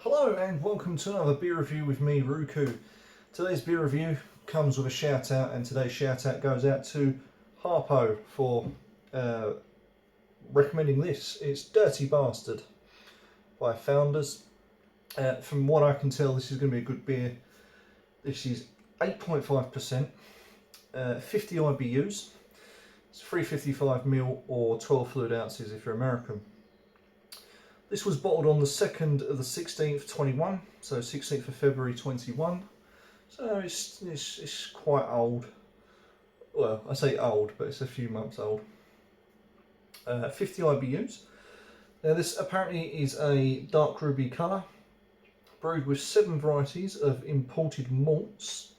Hello and welcome to another beer review with me, Ruku. Today's beer review comes with a shout out, and today's shout out goes out to Harpo for recommending this. It's Dirty Bastard by Founders. From what I can tell, this is going to be a good beer. This is 8.5%, 50 IBUs, it's 355ml or 12 fluid ounces if you're American. This was bottled on the 2nd of the 16th, 21, so 16th of February 21. So it's quite old. Well, I say old, but it's a few months old. 50 IBUs. Now this apparently is a dark ruby colour, brewed with 7 varieties of imported malts.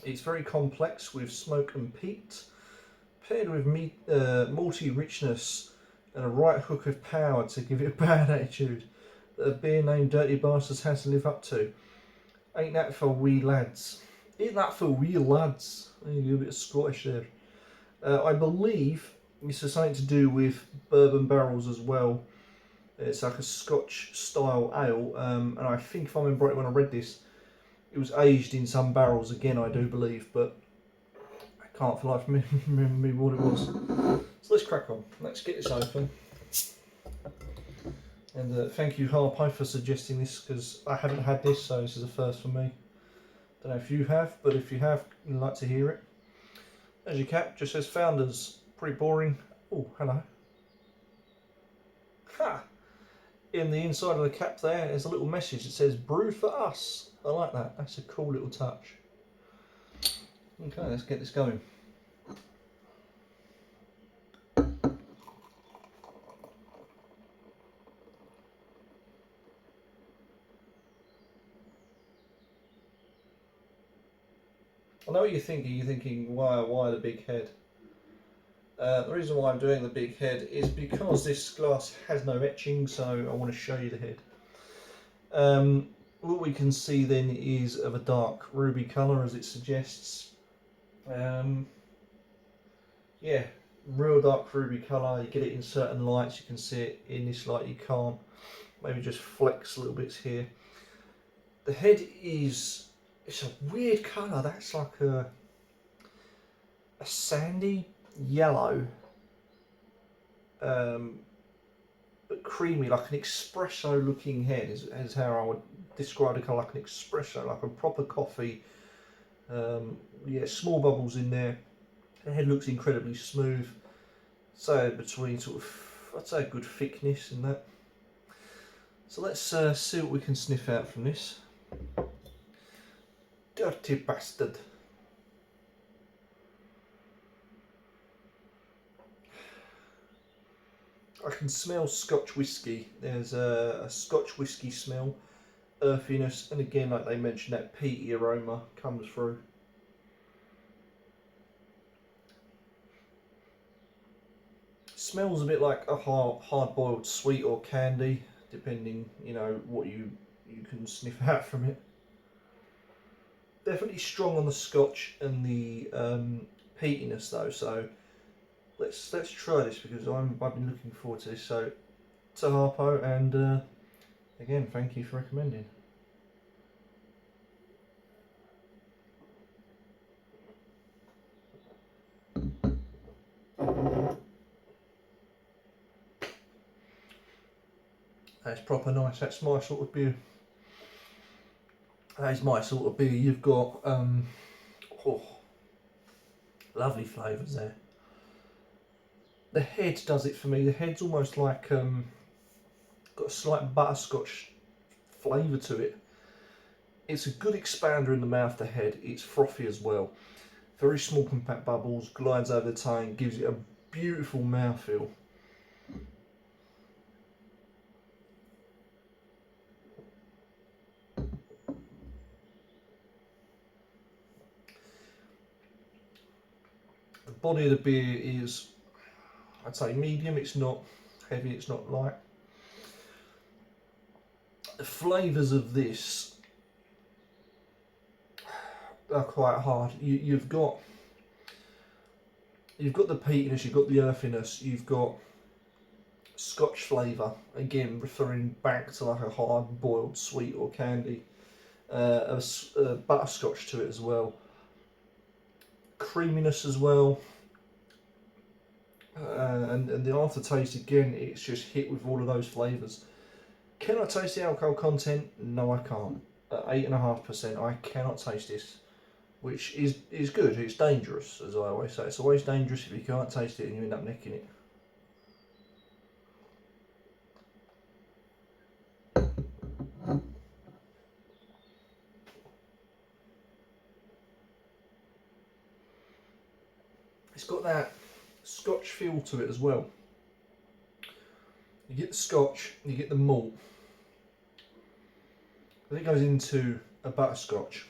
It's very complex with smoke and peat, paired with malty richness and a right hook of power to give it a bad attitude that a beer named Dirty Bastards has to live up to. Ain't that for wee lads? Ain't that for wee lads? A little bit of Scottish there. I believe this has something to do with bourbon barrels as well. It's like a Scotch style ale, and I think if I remember right when I read this, it was aged in some barrels again, I do believe, but I can't for life remember what it was. So let's crack on. Let's get this open. And thank you Harpo for suggesting this, because I haven't had this, so this is a first for me. Don't know if you have, but if you have, I'd like to hear it. As your cap, just says Founders. Pretty boring. Oh, hello. Ha! In the inside of the cap there's a little message that says brewed for us. I like that. That's a cool little touch. Okay, let's get this going. I know what you're thinking. You're thinking, why the big head? The reason why I'm doing the big head is because this glass has no etching, so I want to show you the head. What we can see then is of a dark ruby colour, as it suggests. Yeah, real dark ruby colour. You get it in certain lights, you can see it. In this light you can't. Maybe just flex little bits here. The head is, it's a weird colour. That's like a sandy yellow, but creamy, like an espresso looking head is how I would describe the colour, like an espresso, like a proper coffee. Yeah, small bubbles in there. The head looks incredibly smooth, so between sort of, I'd say a good thickness in that. So let's see what we can sniff out from this. Dirty Bastard. I can smell Scotch whiskey. There's a Scotch whiskey smell, earthiness, and again, like they mentioned, that peaty aroma comes through. Smells a bit like a hard-boiled sweet or candy, depending, you know, what you can sniff out from it. Definitely strong on the Scotch and the peatiness though. So let's try this, because I've been looking forward to this. So to Harpo, and again, thank you for recommending. That's proper nice. That's my sort of beer. That is my sort of beer. You've got oh, lovely flavours there. The head does it for me. The head's almost like got a slight butterscotch flavour to it. It's a good expander in the mouth, the head. It's frothy as well. Very small compact bubbles, glides over the tongue, gives it a beautiful mouthfeel. The body of the beer is, I'd say, medium. It's not heavy, it's not light. The flavours of this are quite hard. You've got the peatiness, you've got the earthiness, you've got scotch flavour, again referring back to like a hard boiled sweet or candy. A butterscotch to it as well. Creaminess as well. And the aftertaste, again, it's just hit with all of those flavours. Can I taste the alcohol content? No, I can't. At 8.5%, I cannot taste this, which is good. It's dangerous, as I always say. It's always dangerous if you can't taste it and you end up nicking it. It's got that scotch feel to it as well. You get the scotch, you get the malt. Then it goes into a butterscotch.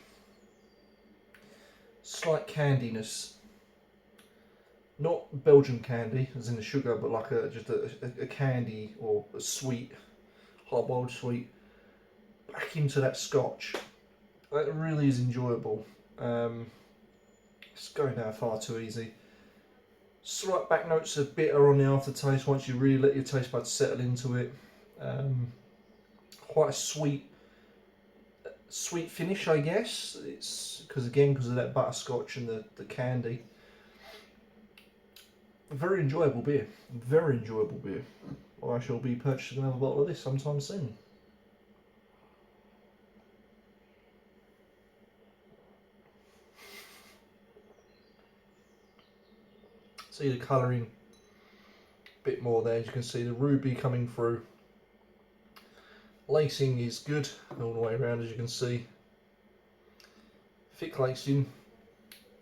Slight candiness. Not Belgian candy, as in the sugar, but like just a candy or a sweet, hard-boiled sweet. Back into that scotch. That really is enjoyable. It's going down far too easy. Slight back notes of bitter on the aftertaste once you really let your taste buds settle into it. Quite a sweet finish, I guess. It's because of that butterscotch and the candy. Very enjoyable beer. Very enjoyable beer. I shall be purchasing another bottle of this sometime soon. See the colouring a bit more there. As you can see, the ruby coming through. Lacing is good all the way around, as you can see. Thick lacing.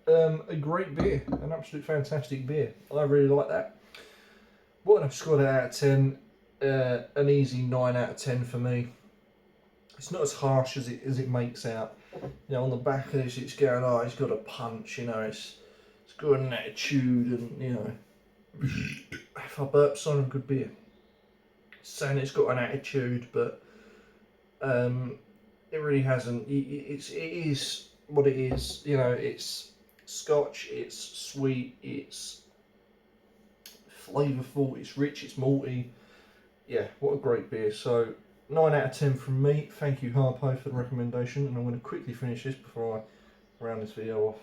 A great beer, an absolute fantastic beer. I really like that. What I've scored it out of 10, an easy 9 out of 10 for me. It's not as harsh as it makes out. You know, on the back of this, it's going, oh, it's got a punch. You know, it's got an attitude, and you know, if I burp, sign of a good beer. Saying it's got an attitude, but it really hasn't. It is what it is. You know, it's scotch, it's sweet, it's flavourful, it's rich, it's malty. Yeah, what a great beer. So 9 out of 10 from me. Thank you, Harpo, for the recommendation, and I'm going to quickly finish this before I round this video off.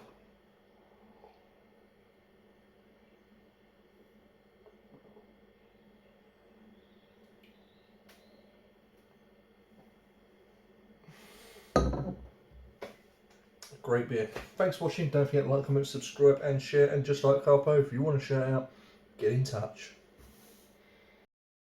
Great beer. Thanks for watching. Don't forget to like, comment, subscribe and share, and just like Harpo, if you want to shout out, get in touch.